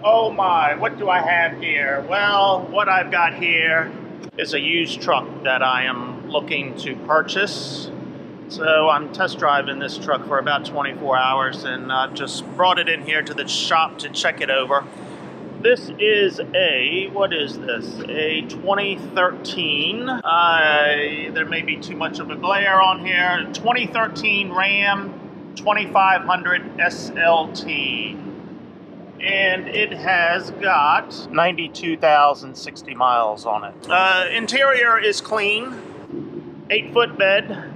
Oh my, what do I have here? Well, what I've got here is a used truck that I am looking to purchase. So I'm test driving this truck for about 24 hours and I've just brought it in here to the shop to check it over. This is what is this? A 2013, there may be too much of a glare on here, 2013 Ram 2500 SLT. And it has got 92,060 miles on it. Interior is clean, 8-foot bed,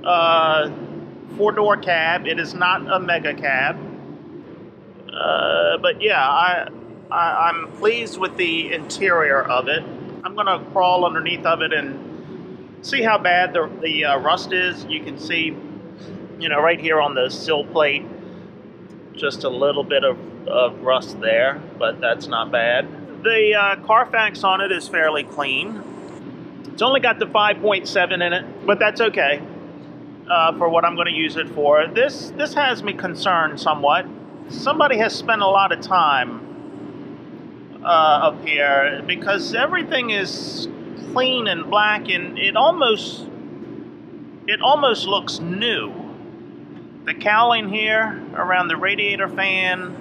4-door cab. It is not a mega cab. But yeah, I'm pleased with the interior of it. I'm gonna crawl underneath of it and see how bad the rust is. You can see, right here on the sill plate, just a little bit of rust there, but that's not bad. The Carfax on it is fairly clean. It's only got the 5.7 in it, but that's okay for what I'm going to use it for. This has me concerned somewhat. Somebody has spent a lot of time up here because everything is clean and black, and it almost looks new. The cowling here around the radiator fan,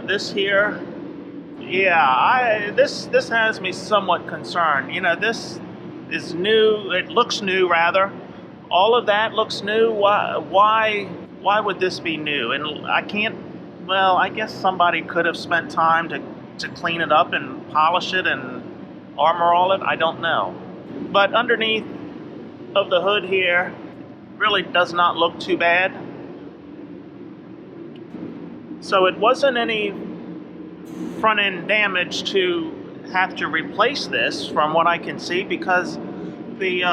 this here, yeah, this has me somewhat concerned. This is new. It looks new, rather. All of that looks new. Why would this be new? And I can't. Well, I guess somebody could have spent time to clean it up and polish it and armor all it. I don't know. But underneath of the hood here, really does not look too bad. So it wasn't any front end damage to have to replace this from what I can see, because the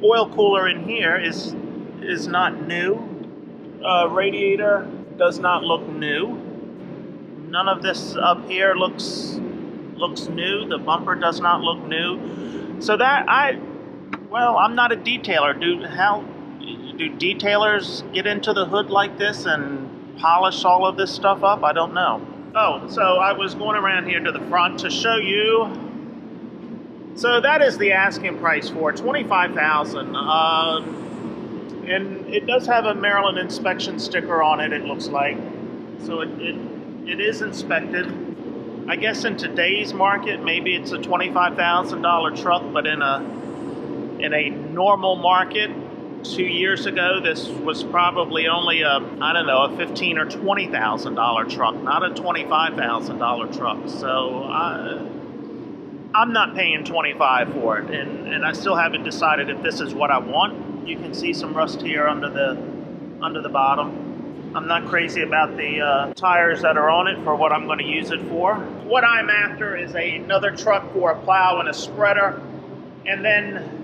oil cooler in here is not new. Radiator does not look new. None of this up here looks new. The bumper does not look new. So that I'm not a detailer. Do detailers get into the hood like this and polish all of this stuff up? I don't know. Oh, so I was going around here to the front to show you. So that is the asking price for $25,000. And it does have a Maryland inspection sticker on it, it looks like. So it is inspected. I guess in today's market, maybe it's a $25,000 truck, but in a normal market 2 years ago, this was probably only a $15,000 or $20,000 truck, not a $25,000 truck. So I'm not paying $25,000 for it, and I still haven't decided if this is what I want. You can see some rust here under the bottom. I'm not crazy about the tires that are on it for what I'm going to use it for. What I'm after is another truck for a plow and a spreader, and then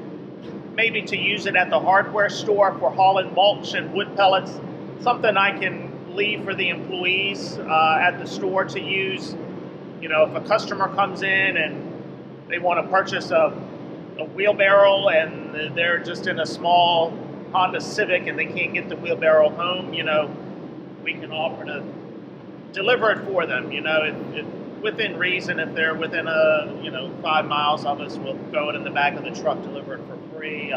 maybe to use it at the hardware store for hauling mulch and wood pellets, something I can leave for the employees at the store to use. If a customer comes in and they want to purchase a wheelbarrow and they're just in a small Honda Civic and they can't get the wheelbarrow home, we can offer to deliver it for them. If within reason, if they're within 5 miles of us, we'll throw it in the back of the truck, deliver it for free.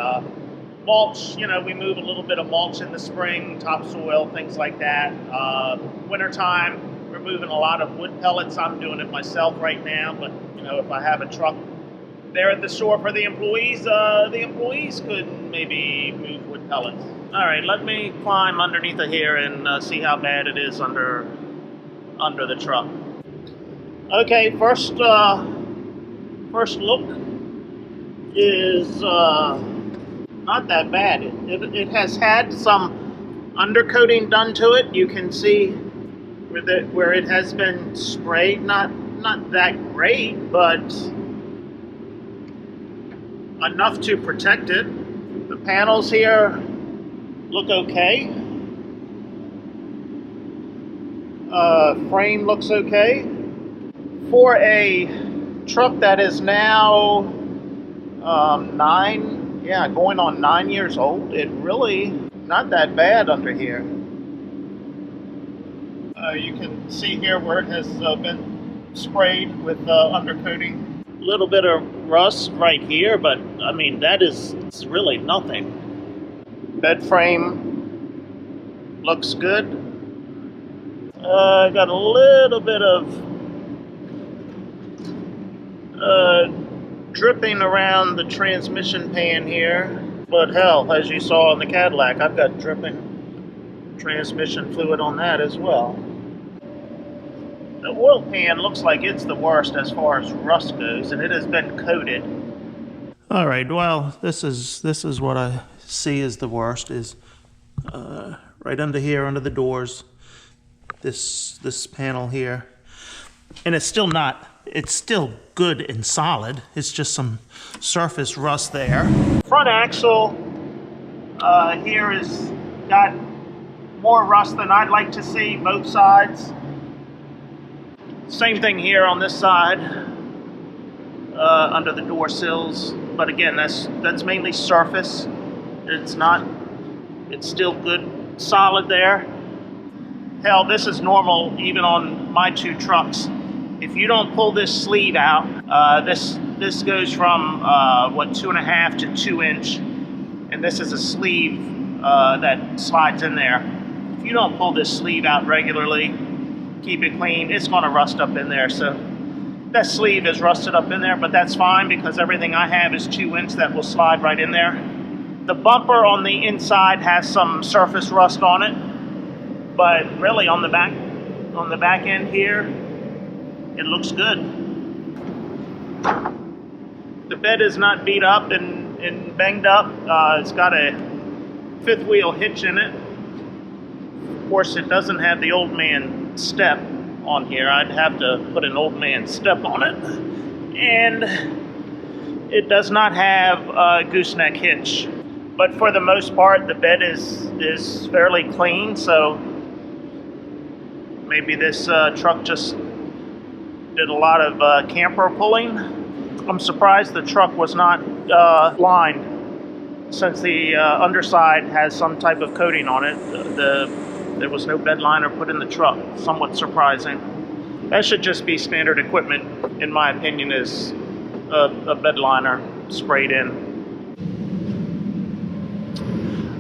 Mulch, we move a little bit of mulch in the spring, topsoil, things like that. Wintertime, we're moving a lot of wood pellets. I'm doing it myself right now, but if I have a truck there at the store for the employees could maybe move wood pellets. All right, let me climb underneath of here and see how bad it is under the truck. Okay, first look is not that bad. It has had some undercoating done to it. You can see where it has been sprayed. Not that great, but enough to protect it. The panels here look okay. Frame looks okay. For a truck that is now going on 9 years old, it really not that bad under here. You can see here where it has been sprayed with undercoating. A little bit of rust right here, but I mean, it's really nothing. Bed frame looks good. Got a little bit of dripping around the transmission pan here. But hell, as you saw in the Cadillac, I've got dripping transmission fluid on that as well. The oil pan looks like it's the worst as far as rust goes, and it has been coated. All right, well, this is what I see as the worst, is right under here, under the doors, this panel here. And it's still good and solid. It's just some surface rust there. Front axle here is got more rust than I'd like to see, both sides. Same thing here on this side, under the door sills. But again, that's mainly surface. It's still good, solid there. Hell, this is normal even on my two trucks. If you don't pull this sleeve out, this goes from 2.5 to 2 inch, and this is a sleeve that slides in there. If you don't pull this sleeve out regularly, keep it clean, it's going to rust up in there. So that sleeve is rusted up in there, but that's fine because everything I have is 2 inch that will slide right in there. The bumper on the inside has some surface rust on it, but really on the back end here, it looks good. The bed is not beat up and banged up. It's got a 5th wheel hitch in it. Of course, it doesn't have the old man step on here. I'd have to put an old man step on it. And it does not have a gooseneck hitch. But for the most part, the bed is fairly clean, so maybe this truck just did a lot of camper pulling. I'm surprised the truck was not lined, since the underside has some type of coating on it. There was no bed liner put in the truck. Somewhat surprising. That should just be standard equipment, in my opinion, is a bed liner sprayed in.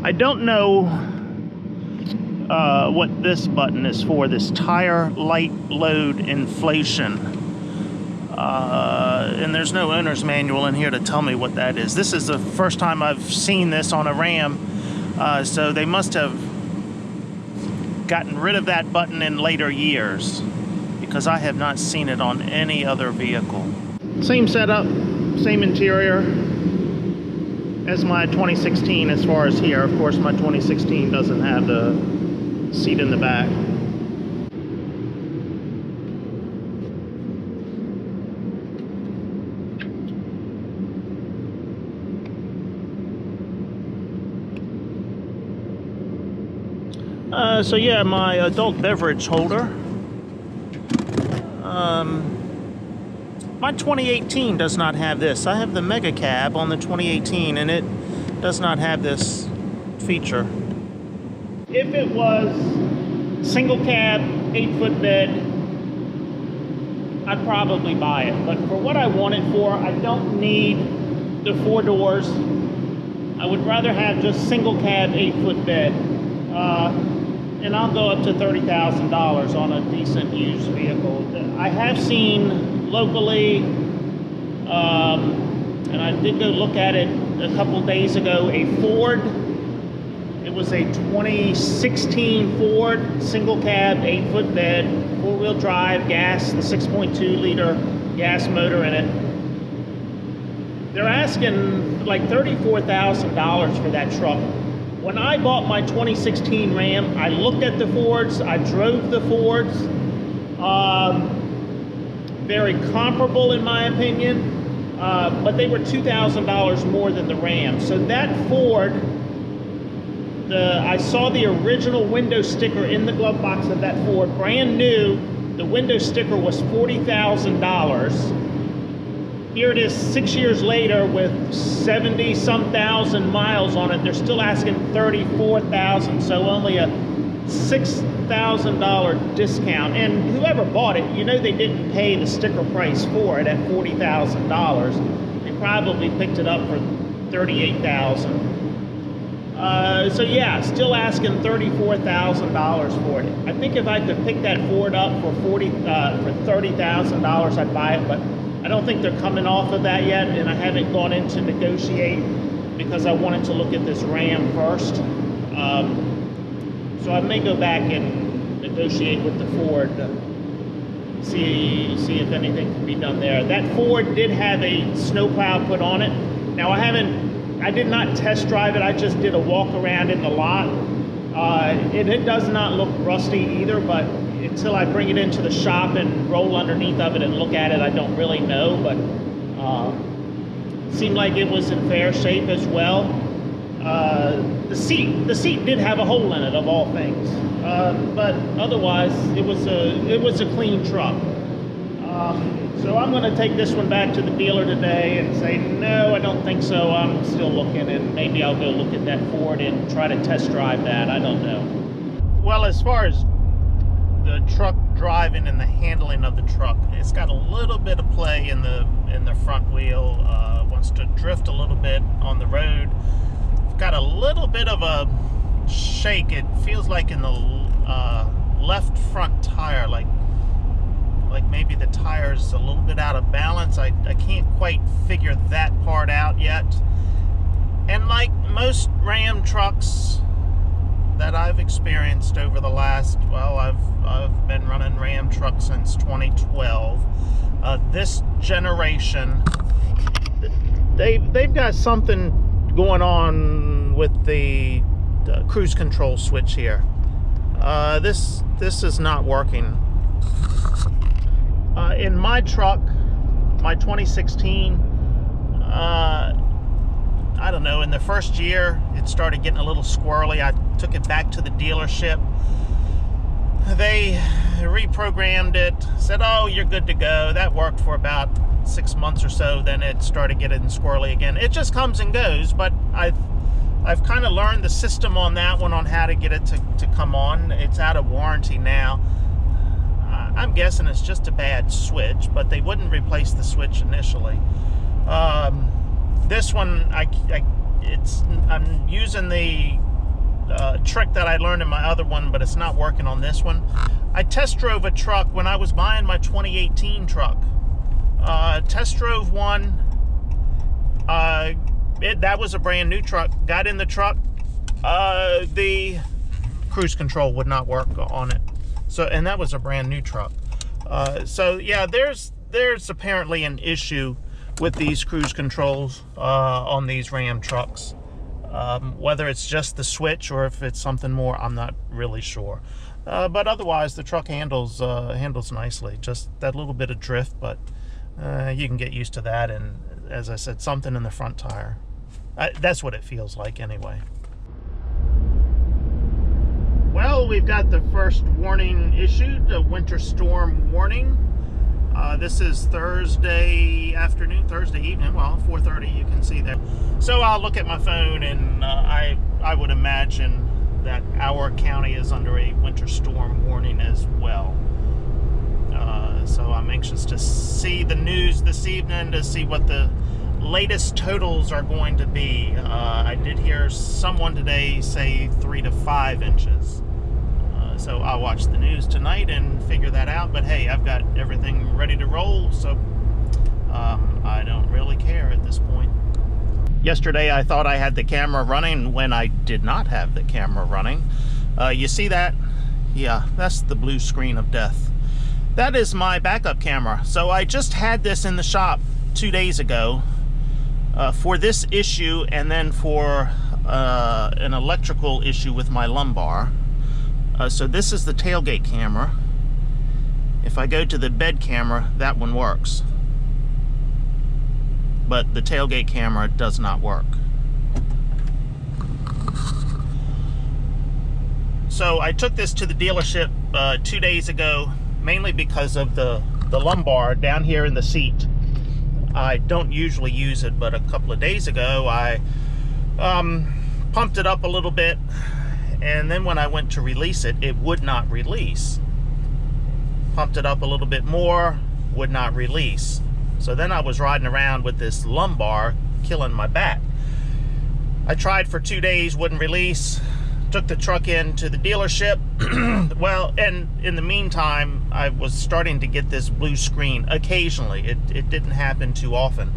I don't know what this button is for, this tire light load inflation. And there's no owner's manual in here to tell me what that is. This is the first time I've seen this on a Ram, so they must have gotten rid of that button in later years, because I have not seen it on any other vehicle. Same setup, same interior as my 2016 as far as here. Of course, my 2016 doesn't have the seat in the back. So yeah, my adult beverage holder. My 2018 does not have this. I have the Mega Cab on the 2018, and it does not have this feature. If it was single cab, 8-foot bed, I'd probably buy it. But for what I want it for, I don't need the 4 doors. I would rather have just single cab, 8-foot bed. And I'll go up to $30,000 on a decent used vehicle. I have seen locally, and I did go look at it a couple days ago, a Ford. It was a 2016 Ford single cab, 8-foot bed, 4-wheel drive, gas, the 6.2 liter gas motor in it. They're asking like $34,000 for that truck. When I bought my 2016 Ram, I looked at the Fords, I drove the Fords. Very comparable in my opinion, but they were $2,000 more than the Ram. So that Ford, I saw the original window sticker in the glove box of that Ford, brand new. The window sticker was $40,000. Here it is 6 years later with 70-some thousand miles on it. They're still asking $34,000, so only a $6,000 discount, and whoever bought it, you know, they didn't pay the sticker price for it at $40,000. They probably picked it up for $38,000. So yeah, still asking $34,000 for it. I think if I could pick that Ford up for $30,000, I'd buy it, but I don't think they're coming off of that yet, and I haven't gone in to negotiate because I wanted to look at this Ram first. So I may go back and negotiate with the Ford, see if anything can be done there. That Ford did have a snowplow put on it. Now I did not test drive it. I just did a walk around in the lot. It does not look rusty either, but until I bring it into the shop and roll underneath of it and look at it, I don't really know. But seemed like it was in fair shape as well. The seat did have a hole in it, of all things, but otherwise it was a clean truck. So I'm going to take this one back to the dealer today and say, no, I don't think so. I'm still looking, and maybe I'll go look at that Ford and try to test drive that. I don't know. Well, as far as the truck driving and the handling of the truck, it's got a little bit of play in the front wheel. Wants to drift a little bit on the road. Got a little bit of a shake. It feels like in the left front tire, like maybe the tire's a little bit out of balance. I can't quite figure that part out yet. And like most Ram trucks that I've experienced over the last, well, I've been running Ram trucks since 2012. This generation, they've got something going on with the cruise control switch here. This is not working. In my truck, my 2016, I don't know, in the first year it started getting a little squirrely. I took it back to the dealership. They reprogrammed it, said, oh, you're good to go. That worked for about 6 months or so. Then it started getting squirrely again. It just comes and goes, but I've kind of learned the system on that one, on how to get it to come on. It's out of warranty now. I'm guessing it's just a bad switch, but they wouldn't replace the switch initially. This one, I'm using the trick that I learned in my other one, but it's not working on this one. I test drove a truck when I was buying my 2018 truck. Test drove one. That was a brand new truck. Got in the truck. The cruise control would not work on it. So, and that was a brand new truck. So yeah, there's apparently an issue with these cruise controls on these Ram trucks. Whether it's just the switch or if it's something more, I'm not really sure. But otherwise, the truck handles nicely. Just that little bit of drift, but you can get used to that. And as I said, something in the front tire. That's what it feels like anyway. Well, we've got the first warning issued, a winter storm warning. This is Thursday afternoon, Thursday evening, well, 4:30, you can see there. So I'll look at my phone, and I would imagine that our county is under a winter storm warning as well. So I'm anxious to see the news this evening to see what the latest totals are going to be. I did hear someone today say 3 to 5 inches. So I'll watch the news tonight and figure that out. But hey, I've got everything ready to roll, so I don't really care at this point. Yesterday I thought I had the camera running when I did not have the camera running. You see that? Yeah, that's the blue screen of death. That is my backup camera. So I just had this in the shop 2 days ago for this issue, and then for an electrical issue with my lumbar. So this is the tailgate camera. If I go to the bed camera, that one works. But the tailgate camera does not work. So I took this to the dealership 2 days ago, mainly because of the lumbar down here in the seat. I don't usually use it, but a couple of days ago I pumped it up a little bit, And then when I went to release it, it would not release. Pumped it up a little bit more, would not release. So then I was riding around with this lumbar, killing my back. I tried for 2 days, wouldn't release. Took the truck into the dealership. Well, and in the meantime, I was starting to get this blue screen occasionally. It didn't happen too often.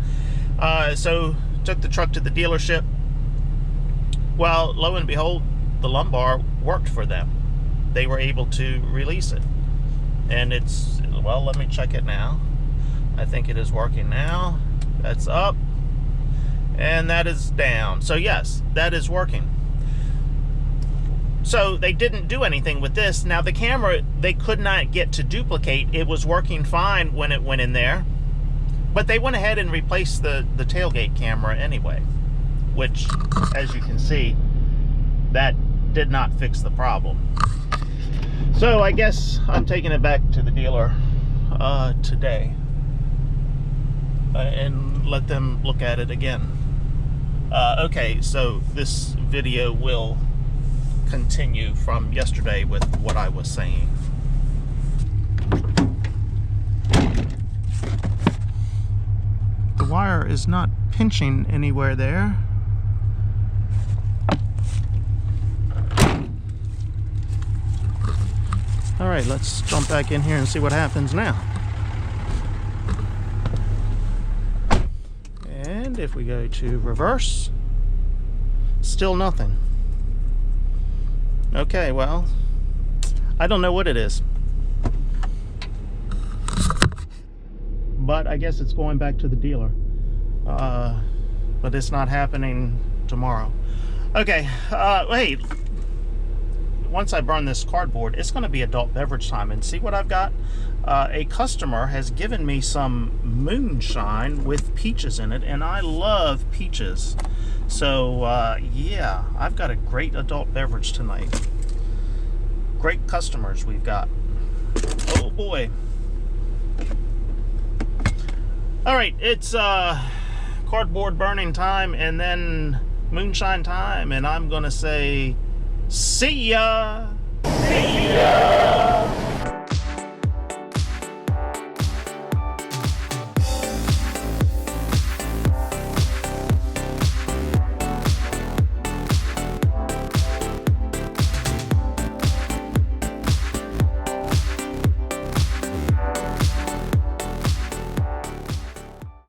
So took the truck to the dealership. Well, lo and behold, the lumbar worked for them. They were able to release it. And it's, well, let me check it now. I think it is working now. That's up. And that is down. So yes, that is working. So they didn't do anything with this. Now the camera, they could not get to duplicate. It was working fine when it went in there. But they went ahead and replaced the tailgate camera anyway. Which, as you can see, that did not fix the problem. So I guess I'm taking it back to the dealer today. And let them look at it again. Okay, so this video will continue from yesterday with what I was saying. The wire is not pinching anywhere there. All right, let's jump back in here and see what happens now. And if we go to reverse, still nothing. Okay, well, I don't know what it is. But I guess it's going back to the dealer. But it's not happening tomorrow. Okay, hey, once I burn this cardboard, it's going to be adult beverage time. And see what I've got? A customer has given me some moonshine with peaches in it, and I love peaches. So, yeah, I've got a great adult beverage tonight. Great customers we've got. Oh, boy. All right, it's cardboard burning time and then moonshine time, and I'm going to say, see ya! See ya!